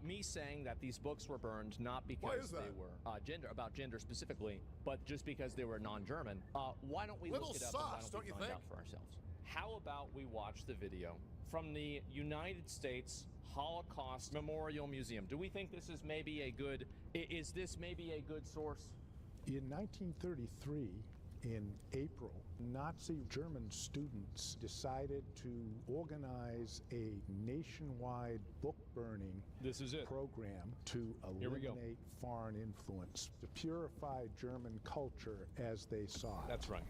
me saying that these books were burned not because they were about gender specifically, but just because they were non-German. Why don't we look it up and why don't we find out for ourselves? How about we watch the video from the United States Holocaust Memorial Museum? Do we think this is maybe a good, is this maybe a good source? In 1933, in April, Nazi German students decided to organize a nationwide book burning program to eliminate foreign influence, to purify German culture as they saw it. That's right.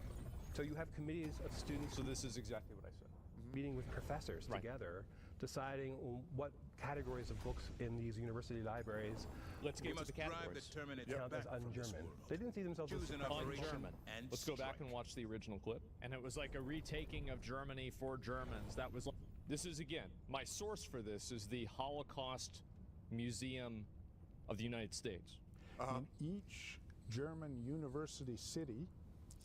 So you have committees of students. So this is exactly what I said. Meeting with professors together, deciding what categories of books in these university libraries. Let's get to the categories. Count as un-German. They didn't see themselves as un-German. Let's go back and watch the original clip. And it was like a retaking of Germany for Germans. That was. This is again my source for this is the Holocaust Museum of the United States. In each German university city,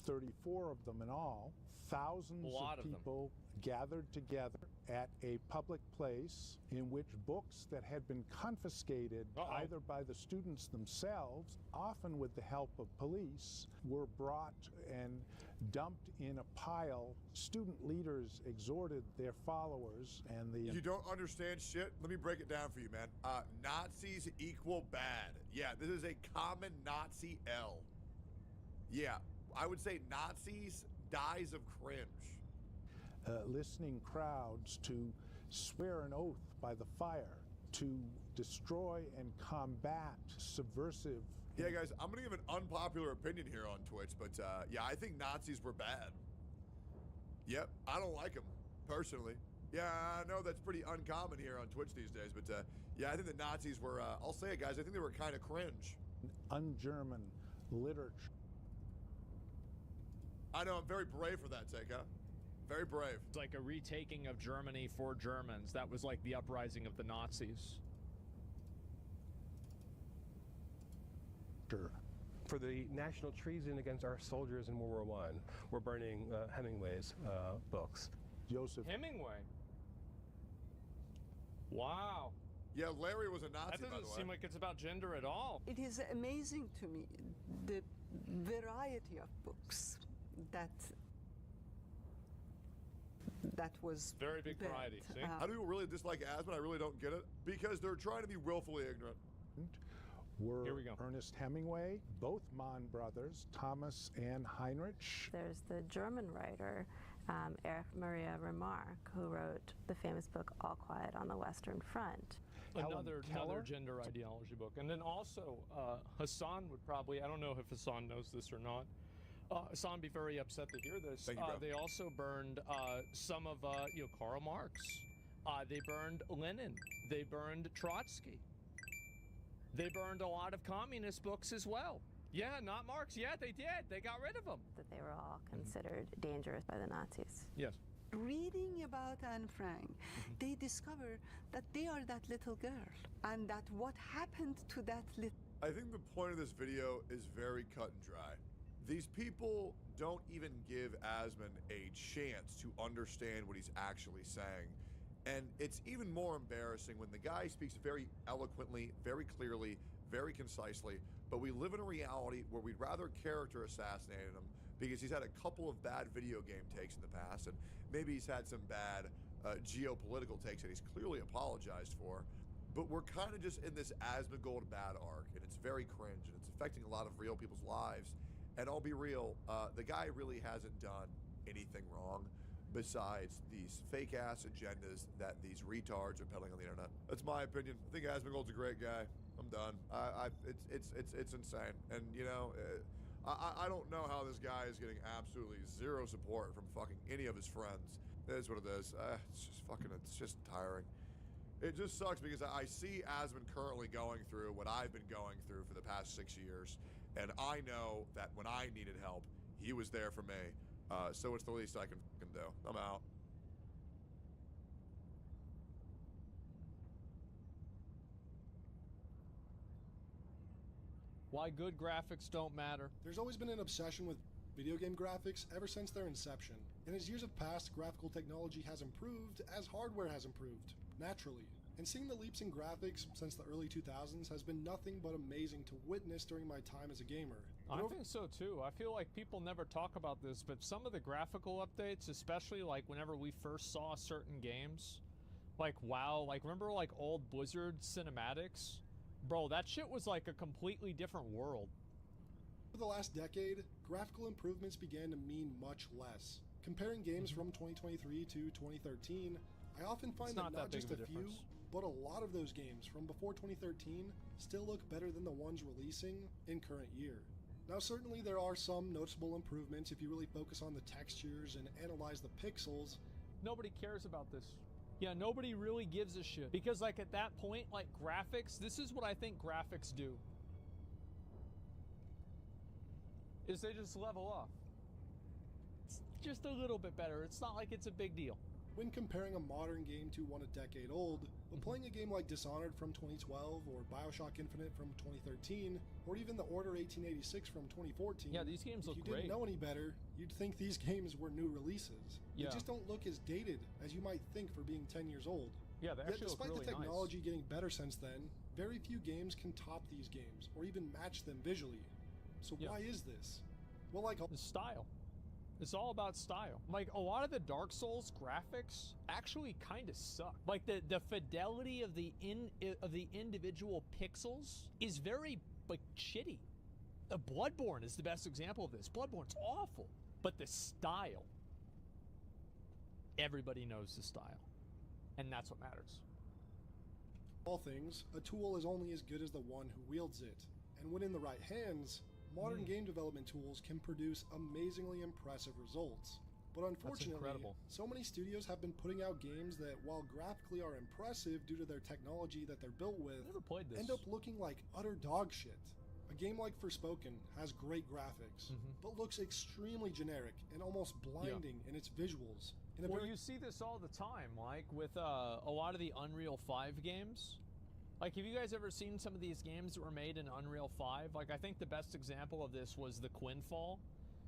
34 of them in all, thousands of people gathered together at a public place in which books that had been confiscated either by the students themselves, often with the help of police, were brought and dumped in a pile. Student leaders exhorted their followers and the... You don't understand shit? Let me break it down for you, man. Nazis equal bad. Yeah, this is a common Nazi L. Yeah. I would say Nazis dies of cringe. Listening crowds to swear an oath by the fire to destroy and combat subversive... Yeah, guys, I'm going to give an unpopular opinion here on Twitch, but yeah, I think Nazis were bad. Yep, I don't like them, personally. Yeah, I know that's pretty uncommon here on Twitch these days, but yeah, I think the Nazis were, I'll say it, guys, I think they were kind of cringe. Un-German literature. I know, I'm very brave for that take, huh? Very brave. It's like a retaking of Germany for Germans. That was like the uprising of the Nazis. Sure. For the national treason against our soldiers in World War I, we're burning Hemingway's books. Joseph Hemingway? Wow. Yeah, Larry was a Nazi, by the way. That doesn't seem like it's about gender at all. It is amazing to me, the variety of books that was very big variety. See? How do people really dislike Asmund? I really don't get it. Because they're trying to be willfully ignorant. Were Here we go. Ernest Hemingway, both Mann brothers, Thomas and Heinrich. There's the German writer, Erich Maria Remarque, who wrote the famous book All Quiet on the Western Front. Another gender ideology book. And then also, Hassan would probably, I don't know if Hassan knows this or not, Hassan would be very upset to hear this. Thank you, bro. They also burned some of, Karl Marx. They burned Lenin. They burned Trotsky. They burned a lot of communist books as well. Yeah, not Marx. Yeah, they did. They got rid of them. That they were all considered dangerous by the Nazis. Yes. Reading about Anne Frank, they discover that they are that little girl, and that what happened to that little... I think the point of this video is very cut and dry. These people don't even give Asmund a chance to understand what he's actually saying. And it's even more embarrassing when the guy speaks very eloquently, very clearly, very concisely, but we live in a reality where we'd rather character assassinate him because he's had a couple of bad video game takes in the past, and maybe he's had some bad geopolitical takes that he's clearly apologized for. But we're kind of just in this Asmongold bad arc, and it's very cringe, and it's affecting a lot of real people's lives. And I'll be real, the guy really hasn't done anything wrong besides these fake-ass agendas that these retards are peddling on the internet. That's my opinion. I think Asmongold's a great guy. I'm done. It's insane. And, you know, I don't know how this guy is getting absolutely zero support from fucking any of his friends. It is what it is. It's just tiring. It just sucks because I see Asmund currently going through what I've been going through for the past 6 years, and I know that when I needed help, he was there for me. So it's the least I can fucking do. I'm out. Why good graphics don't matter. There's always been an obsession with video game graphics ever since their inception. And as years have passed, graphical technology has improved as hardware has improved, naturally. And seeing the leaps in graphics since the early 2000s has been nothing but amazing to witness during my time as a gamer. I think so too. I feel like people never talk about this, but some of the graphical updates, especially like whenever we first saw certain games, like WoW, like remember like old Blizzard cinematics? Bro, that shit was like a completely different world. For the last decade, graphical improvements began to mean much less. Comparing games from 2023 to 2013, I often find that not just a few, but a lot of those games from before 2013 still look better than the ones releasing in current year. Now certainly there are some noticeable improvements if you really focus on the textures and analyze the pixels. Nobody cares about this. Yeah, nobody really gives a shit. Because like at that point, like graphics, this is what I think graphics do. Is they just level off. It's just a little bit better. It's not like it's a big deal. When comparing a modern game to one a decade old, but playing a game like Dishonored from 2012 or Bioshock Infinite from 2013, or even The Order 1886 from 2014, yeah, these games look great. If you didn't know any better, you'd think these games were new releases. Yeah. They just don't look as dated as you might think for being 10 years old. Yeah, they actually despite look really the technology nice. getting better since then, very few games can top these games, or even match them visually. So why is this? Well, like the style. It's all about style. Like a lot of the Dark Souls graphics actually kind of suck. Like the fidelity of the individual pixels is very like shitty. Bloodborne is the best example of this. Bloodborne's awful, but the style. Everybody knows the style, and that's what matters. All things, a tool is only as good as the one who wields it, and when in the right hands, modern game development tools can produce amazingly impressive results. But unfortunately, so many studios have been putting out games that, while graphically are impressive due to their technology that they're built with, end up looking like utter dog shit. A game like Forspoken has great graphics, but looks extremely generic and almost blinding in its visuals. Well, you see this all the time, like with a lot of the Unreal 5 games. Like, have you guys ever seen some of these games that were made in Unreal 5? Like, I think the best example of this was the Quinfall,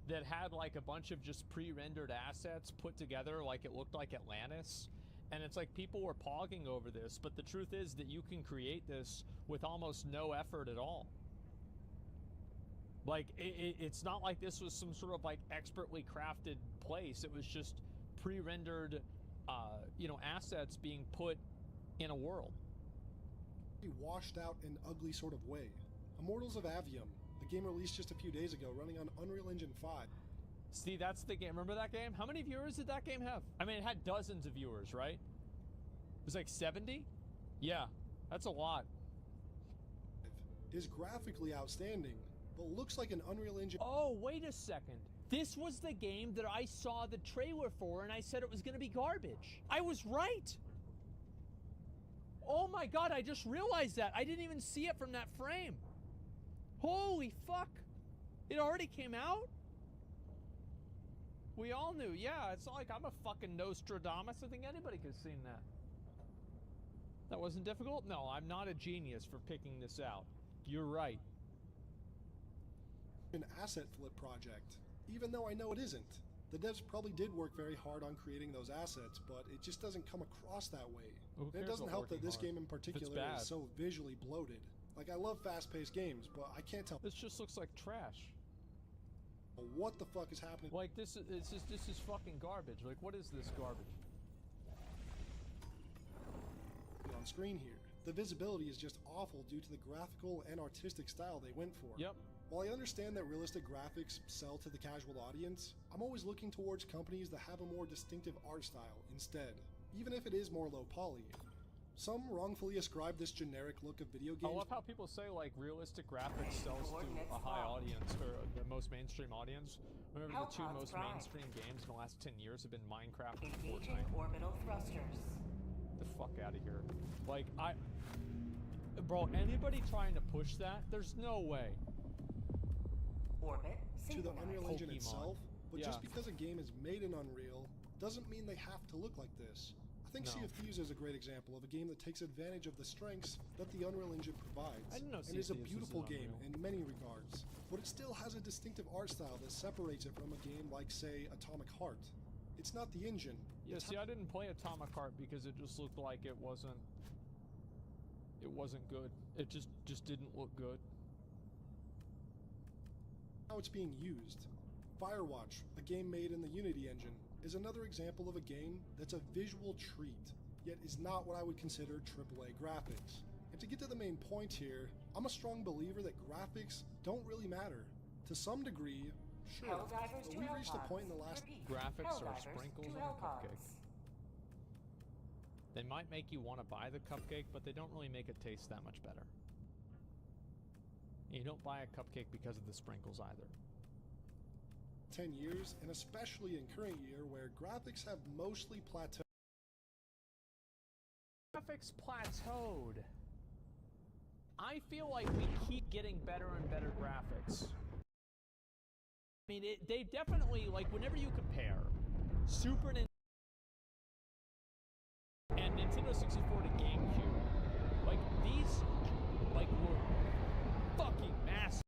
that had, like, a bunch of just pre-rendered assets put together like it looked like Atlantis. And it's like people were pogging over this, but the truth is that you can create this with almost no effort at all. Like, it's not like this was some sort of, like, expertly crafted place. It was just pre-rendered, you know, assets being put in a world. Washed out in ugly sort of way. Immortals of Avium, a game released just a few days ago running on Unreal Engine 5. See, that's the game. Remember that game? How many viewers did that game have? I mean, it had dozens of viewers, right? It was like 70? Yeah, that's a lot. Is graphically outstanding, but looks like an Unreal Engine. Oh, wait a second. This was the game that I saw the trailer for and I said it was going to be garbage. I was right. Oh my god, I just realized that. I didn't even see it from that frame. Holy fuck. It already came out? We all knew. Yeah, it's not like I'm a fucking Nostradamus. I think anybody could have seen that. That wasn't difficult? No, I'm not a genius for picking this out. You're right. An asset flip project, even though I know it isn't. The devs probably did work very hard on creating those assets, but it just doesn't come across that way. And it doesn't help that this game in particular is so visually bloated. Like, I love fast-paced games, but I can't tell. This just looks like trash. What the fuck is happening? Like, this is fucking garbage. Like, what is this garbage? On screen here, the visibility is just awful due to the graphical and artistic style they went for. Yep. While I understand that realistic graphics sell to the casual audience, I'm always looking towards companies that have a more distinctive art style instead, even if it is more low poly. Some wrongfully ascribe this generic look of video games. I love how people say, like, realistic graphics sells to a high audience, or the most mainstream audience. Remember the two most mainstream games in the last 10 years have been Minecraft and Fortnite. Orbital thrusters. Get the fuck out of here. Like, bro, anybody trying to push that? There's no way. Orbit to the Unreal Engine itself, but yeah. Just because a game is made in Unreal doesn't mean they have to look like this. I think Sea of Thieves is a great example of a game that takes advantage of the strengths that the Unreal Engine provides. I didn't know and is a beautiful game in many regards, but it still has a distinctive art style that separates it from a game like, say, Atomic Heart. It's not the engine. Yeah, see, I didn't play Atomic Heart because it just looked like it wasn't It wasn't good. It just didn't look good. How it's being used. Firewatch, a game made in the Unity engine, is another example of a game that's a visual treat, yet is not what I would consider AAA graphics. And to get to the main point here, I'm a strong believer that graphics don't really matter. To some degree, sure, Helldivers but we reached a point in the last... Graphics are sprinkles on a cupcake. They might make you want to buy the cupcake, but they don't really make it taste that much better. And you don't buy a cupcake because of the sprinkles either. 10 years, and especially in current year where graphics have mostly plateaued. Graphics plateaued. I feel like we keep getting better and better graphics. I mean, they definitely, like, whenever you compare Super Nintendo and Nintendo 64 to GameCube, like, these, like, were fucking massive.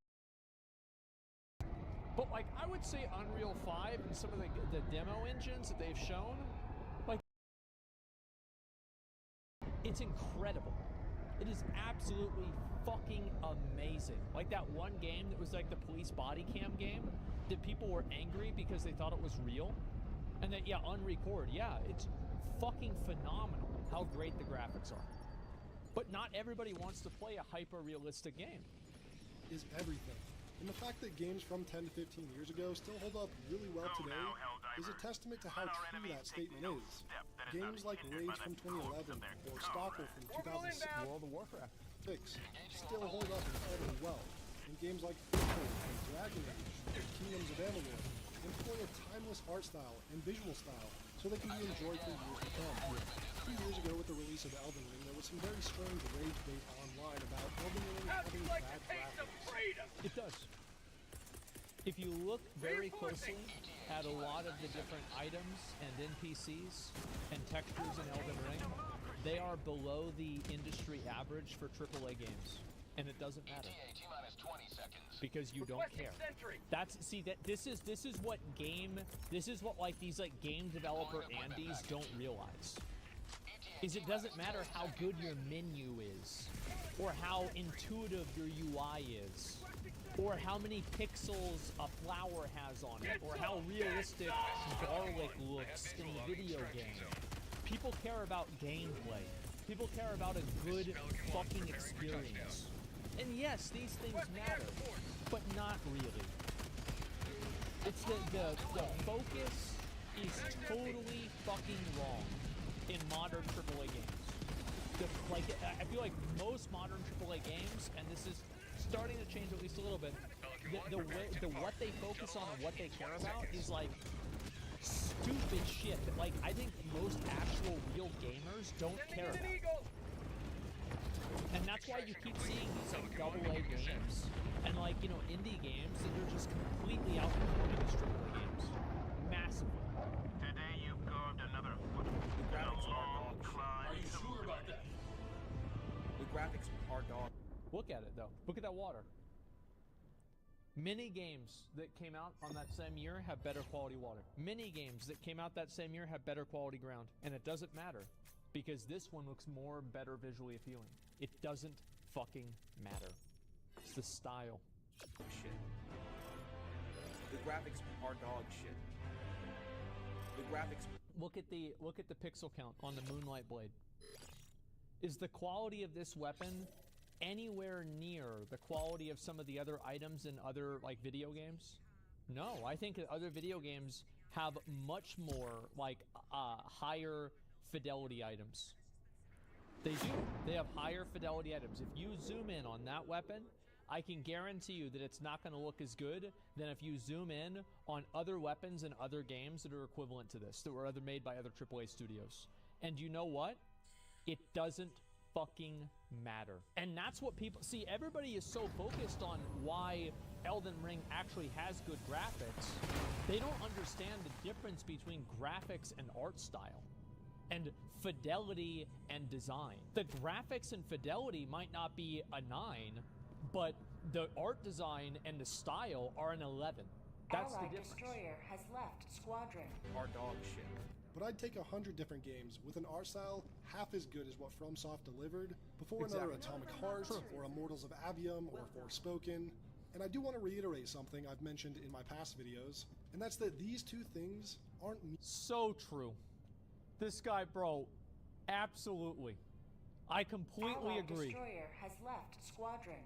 But, like, I would say Unreal 5 and some of the demo engines that they've shown, like, it's incredible. It is absolutely fucking amazing. Like that one game that was like the police body cam game that people were angry because they thought it was real. And that, yeah, unrecord. Yeah, it's fucking phenomenal how great the graphics are. But not everybody wants to play a hyper-realistic game. Is everything. And the fact that games from 10 to 15 years ago still hold up really well today is a testament to how true that statement is. Games like Rage from 2011 or Stalker from 2006 World of Warcraft still hold up incredibly well. And games like Foothold and Dragon Age and Kingdoms of Amalur employ a timeless art style and visual style so they can be enjoyed for years to come. 2 years ago with the release of Elden Ring, there was some very strange rage bait online about Elden Ring having bad graphics. It does. If you look very closely at a lot of the different items and NPCs and textures in Elden Ring, they are below the industry average for AAA games. And it doesn't matter. Because you don't care. This is what like these like game developer Andes don't realize. Is it doesn't matter how good your menu is, or how intuitive your UI is, or how many pixels a flower has on it, or how realistic garlic looks in the video game. People care about gameplay. People care about a good fucking experience. And yes, these things matter, but not really. It's the focus is totally fucking wrong in modern AAA games. I feel like most modern AAA games, and this is starting to change at least a little bit, what they focus on and what they care about is like stupid shit that like I think most actual real gamers don't care about. And that's why you keep seeing these like AA games and like, you know, indie games that are just completely outperforming these AAA games. Massively. Today you've carved another foot. The graphics are dog shit. Are you sure about that? The graphics are dog. Look at it though. Look at that water. Many games that came out on that same year have better quality water. Many games that came out that same year have better quality ground. And it doesn't matter because this one looks better visually appealing. It doesn't fucking matter. It's the style. Shit. The graphics are dog shit. The graphics. Look at the pixel count on the Moonlight Blade. Is the quality of this weapon anywhere near the quality of some of the other items in other like video games? No, I think that other video games have much more like higher fidelity items. They do. They have higher fidelity items. If you zoom in on that weapon, I can guarantee you that it's not going to look as good than if you zoom in on other weapons in other games that are equivalent to this, that were made by other AAA studios. And you know what? It doesn't fucking matter. And that's what people see. Everybody is so focused on why Elden Ring actually has good graphics. They don't understand the difference between graphics and art style and fidelity and design. The graphics and fidelity might not be a 9, but the art design and the style are an 11. That's Allied the difference. destroyer has left squadron. Our dog shit. but I'd take 100 different games with an art style half as good as what FromSoft delivered before another Atomic Heart or Immortals of Avium or Forspoken. And I do want to reiterate something I've mentioned in my past videos, and that's that these two things aren't so true. This guy, bro, absolutely. I completely agree. Destroyer has left squadron.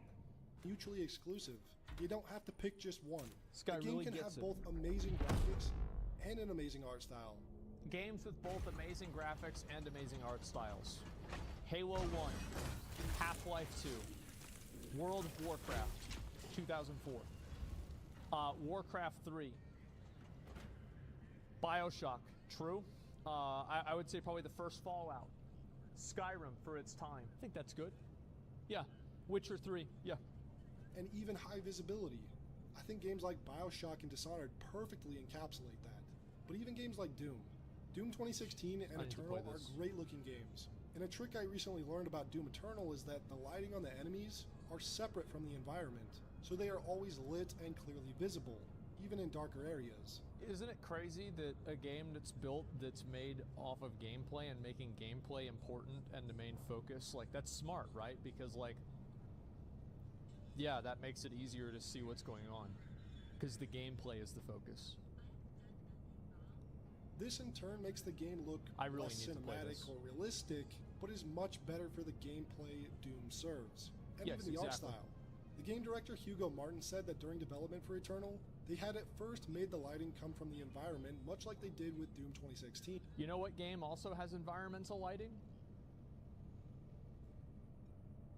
Mutually exclusive. You don't have to pick just one. This guy the game really can gets have it. both amazing graphics and an amazing art style. Games with both amazing graphics and amazing art styles. Halo 1, Half-Life 2, World of Warcraft, 2004, Warcraft 3, BioShock, true. I would say probably the first Fallout. Skyrim for its time. I think that's good. Yeah. Witcher 3, yeah. And even high visibility. I think games like BioShock and Dishonored perfectly encapsulate that. But even games like Doom 2016 and Eternal are great looking games. And a trick I recently learned about Doom Eternal is that the lighting on the enemies are separate from the environment, so they are always lit and clearly visible, even in darker areas. Isn't it crazy that a game that's built that's made off of gameplay and making gameplay important and the main focus, like that's smart, right? Because like, yeah, that makes it easier to see what's going on because the gameplay is the focus. This in turn makes the game look less cinematic or realistic, but is much better for the gameplay Doom serves. And even the art style. The game director Hugo Martin said that during development for Eternal, they had at first made the lighting come from the environment, much like they did with Doom 2016. You know what game also has environmental lighting?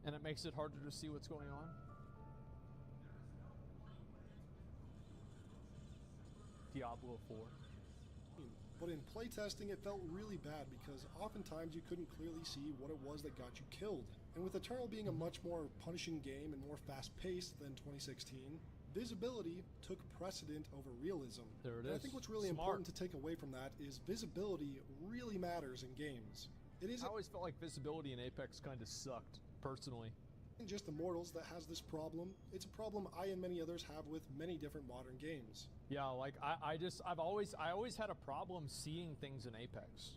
And it makes it harder to see what's going on? Diablo 4. But in playtesting, it felt really bad because oftentimes you couldn't clearly see what it was that got you killed. And with Eternal being a much more punishing game and more fast-paced than 2016, visibility took precedent over realism. There it is. I think what's really important to take away from that is visibility really matters in games. I always felt like visibility in Apex kind of sucked, personally. It isn't just Immortals that has this problem. It's a problem I and many others have with many different modern games. Yeah, like I always had a problem seeing things in Apex.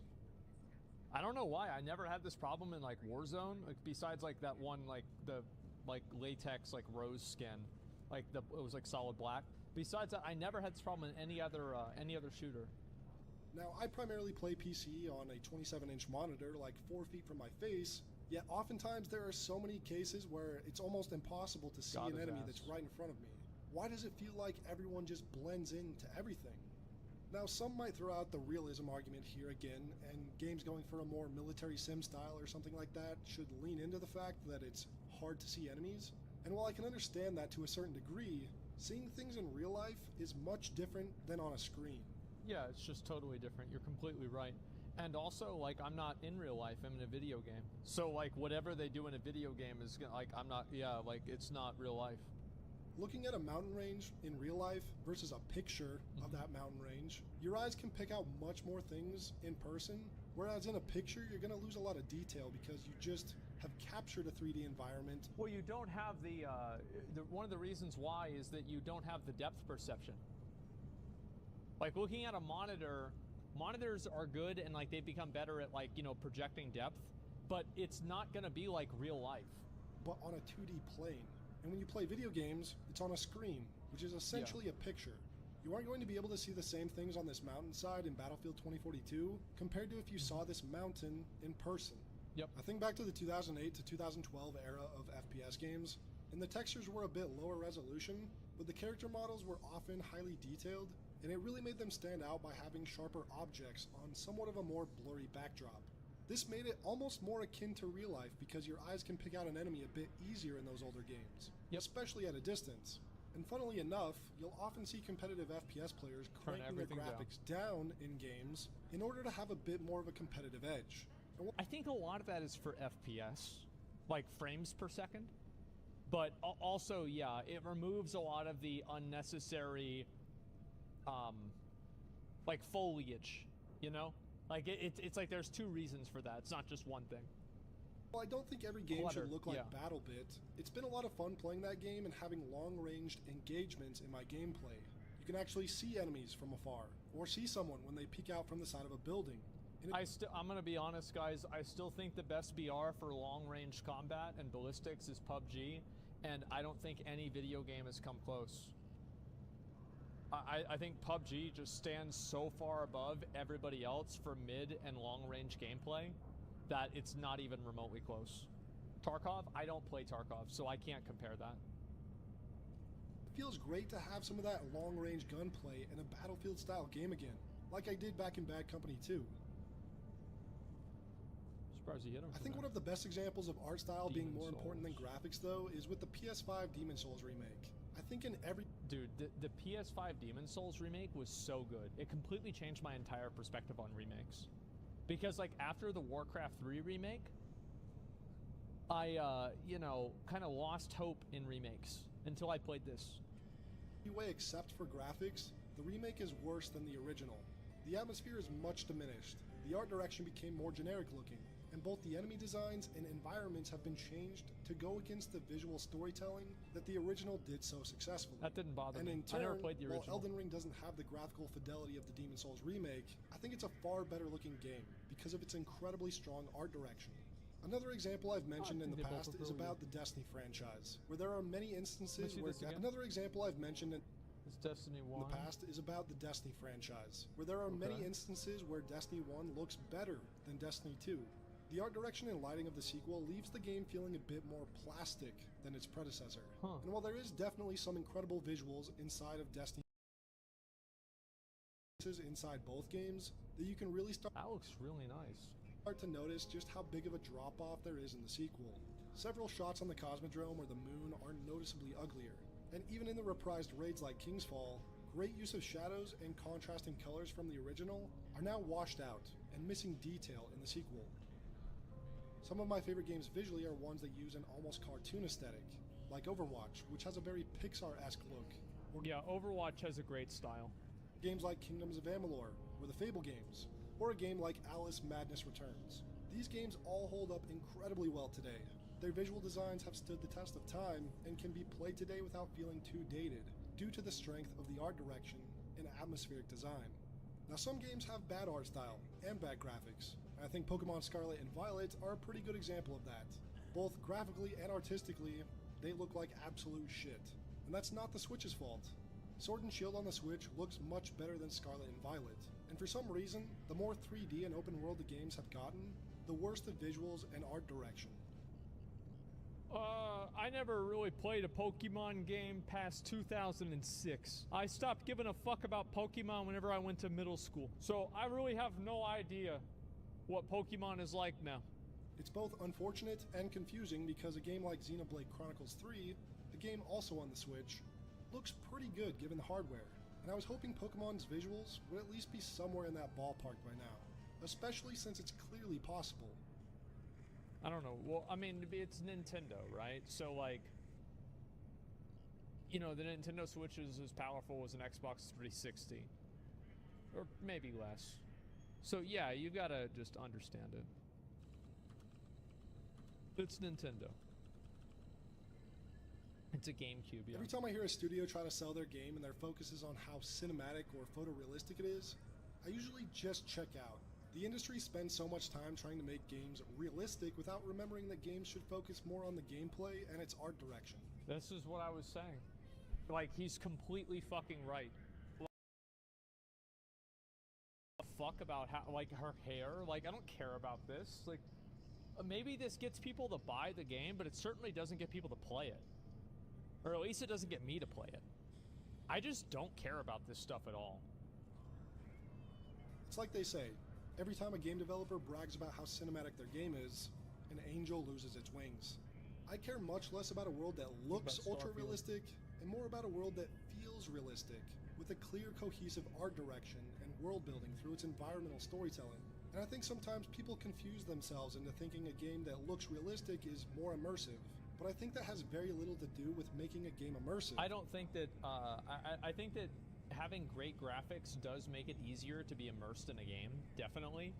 I don't know why. I never had this problem in like Warzone, like besides like that one like the like latex like rose skin, like it was like solid black. Besides that, I never had this problem in any other shooter. Now, I primarily play PC on a 27-inch monitor like 4 feet from my face, yet oftentimes there are so many cases where it's almost impossible to see an enemy that's right in front of me. Why does it feel like everyone just blends into everything? Now, some might throw out the realism argument here again, and games going for a more military sim style or something like that should lean into the fact that it's hard to see enemies. And while I can understand that to a certain degree, seeing things in real life is much different than on a screen. Yeah, it's just totally different. You're completely right. And also, like, I'm not in real life. I'm in a video game. So, like, whatever they do in a video game is, like, I'm not, yeah, like, it's not real life. Looking at a mountain range in real life versus a picture of that mountain range, your eyes can pick out much more things in person, whereas in a picture, you're going to lose a lot of detail because you just have captured a 3D environment. Well, you don't have one of the reasons why is that you don't have the depth perception. Like, looking at a monitor, monitors are good and, like, they become better at, like, you know, projecting depth, but it's not going to be like real life. But on a 2D plane. And when you play video games, it's on a screen, which is essentially a picture. You aren't going to be able to see the same things on this mountainside in Battlefield 2042 compared to if you saw this mountain in person. Yep. I think back to the 2008 to 2012 era of FPS games, and the textures were a bit lower resolution, but the character models were often highly detailed, and it really made them stand out by having sharper objects on somewhat of a more blurry backdrop. This made it almost more akin to real life because your eyes can pick out an enemy a bit easier in those older games, especially at a distance. And funnily enough, you'll often see competitive FPS players cranking their graphics down in games in order to have a bit more of a competitive edge. I think a lot of that is for FPS, like frames per second, but also, yeah, it removes a lot of the unnecessary, like foliage, you know? Like, it's like there's two reasons for that. It's not just one thing. Well, I don't think every game should look like BattleBit. It's been a lot of fun playing that game and having long-ranged engagements in my gameplay. You You can actually see enemies from afar, or see someone when they peek out from the side of a building. I'm gonna be honest, guys. I still think the best BR for long-range combat and ballistics is PUBG, and I don't think any video game has come close. I think PUBG just stands so far above everybody else for mid and long-range gameplay that it's not even remotely close. Tarkov, I don't play Tarkov, so I can't compare that. It feels great to have some of that long-range gunplay in a Battlefield-style game again, like I did back in Bad Company 2. Surprised you hit him. I think one of the best examples of art style being more important than graphics, though, is with the PS5 Demon's Souls remake. I think in every... Dude, the PS5 Demon's Souls remake was so good. It completely changed my entire perspective on remakes. Because, like, after the Warcraft 3 remake, I, you know, kind of lost hope in remakes until I played this. Anyway, except for graphics, the remake is worse than the original. The atmosphere is much diminished. The art direction became more generic looking, and both the enemy designs and environments have been changed to go against the visual storytelling that the original did so successfully. That didn't bother me. In turn, I never played the original. While Elden Ring doesn't have the graphical fidelity of the Demon's Souls remake, I think it's a far better looking game because of its incredibly strong art direction. Another example I've mentioned in the past is about the Destiny franchise, where there are many instances where Another example I've mentioned in Destiny 1. the past is about the Destiny franchise, where there are many instances where Destiny 1 looks better than Destiny 2. The art direction and lighting of the sequel leaves the game feeling a bit more plastic than its predecessor. And while there is definitely some incredible visuals inside of Destiny inside both games, that you can really start that looks really nice. To notice just how big of a drop-off there is in the sequel. Several shots on the Cosmodrome or the moon are noticeably uglier, and even in the reprised raids like King's Fall, great use of shadows and contrasting colors from the original are now washed out and missing detail in the sequel. Some of my favorite games visually are ones that use an almost cartoon aesthetic, like Overwatch, which has a very Pixar-esque look. Yeah, Overwatch has a great style. Games like Kingdoms of Amalur, or the Fable games, or a game like Alice Madness Returns. These games all hold up incredibly well today. Their visual designs have stood the test of time and can be played today without feeling too dated, due to the strength of the art direction and atmospheric design. Now, some games have bad art style and bad graphics, and I think Pokemon Scarlet and Violet are a pretty good example of that. Both graphically and artistically, they look like absolute shit. And that's not the Switch's fault. Sword and Shield on the Switch looks much better than Scarlet and Violet, and for some reason, the more 3D and open world the games have gotten, the worse the visuals and art direction. I never really played a Pokemon game past 2006. I stopped giving a fuck about Pokemon whenever I went to middle school. So I really have no idea what Pokemon is like now. It's both unfortunate and confusing because a game like Xenoblade Chronicles 3, a game also on the Switch, looks pretty good given the hardware. And I was hoping Pokemon's visuals would at least be somewhere in that ballpark by now, especially since it's clearly possible. I don't know. Well, I mean, it's Nintendo, right? So, like, you know, the Nintendo Switch is as powerful as an Xbox 360. Or maybe less. So, yeah, you gotta just understand it. It's Nintendo. It's a GameCube, yeah. Every time I hear a studio try to sell their game and their focus is on how cinematic or photorealistic it is, I usually just check out. The industry spends so much time trying to make games realistic without remembering that games should focus more on the gameplay and its art direction. This is what I was saying. Like, he's completely fucking right. Fuck about how, like, her hair. Like, I don't care about this. Like, maybe this gets people to buy the game, but it certainly doesn't get people to play it. Or at least it doesn't get me to play it. I just don't care about this stuff at all. It's like they say, every time a game developer brags about how cinematic their game is, an angel loses its wings. I care much less about a world that looks ultra-realistic and more about a world that feels realistic, with a clear, cohesive art direction and world building through its environmental storytelling. And I think sometimes people confuse themselves into thinking a game that looks realistic is more immersive. But I think that has very little to do with making a game immersive. I don't think that, I think that having great graphics does make it easier to be immersed in a game, definitely.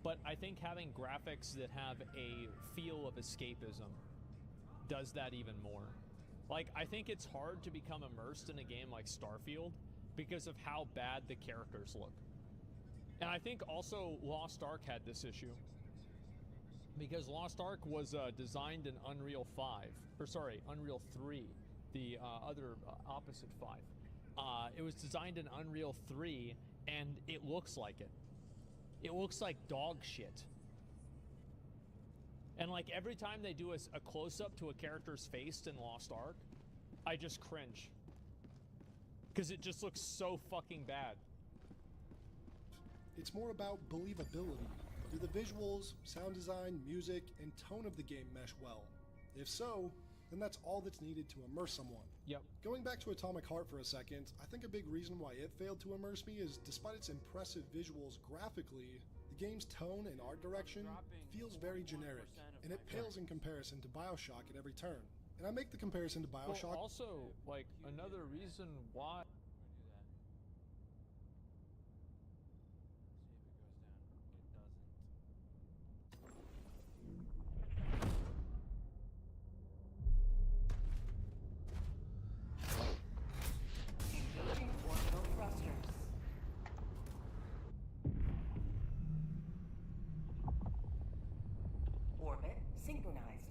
But I think having graphics that have a feel of escapism does that even more. Like, I think it's hard to become immersed in a game like Starfield because of how bad the characters look. And I think also Lost Ark had this issue, because Lost Ark was designed in Unreal 5, or sorry, Unreal 3, the other opposite 5. It was designed in Unreal 3, and it looks like it. It looks like dog shit. And like every time they do a close-up to a character's face in Lost Ark, I just cringe. Because it just looks so fucking bad. It's more about believability. Do the visuals, sound design, music, and tone of the game mesh well? If so, then that's all that's needed to immerse someone. Yep. Going back to Atomic Heart for a second, I think a big reason why it failed to immerse me is despite its impressive visuals graphically, the game's tone and art direction feels very generic, and it pales in comparison to BioShock at every turn. And I make the comparison to BioShock. Well, also, like, another reason why... Orbit synchronized.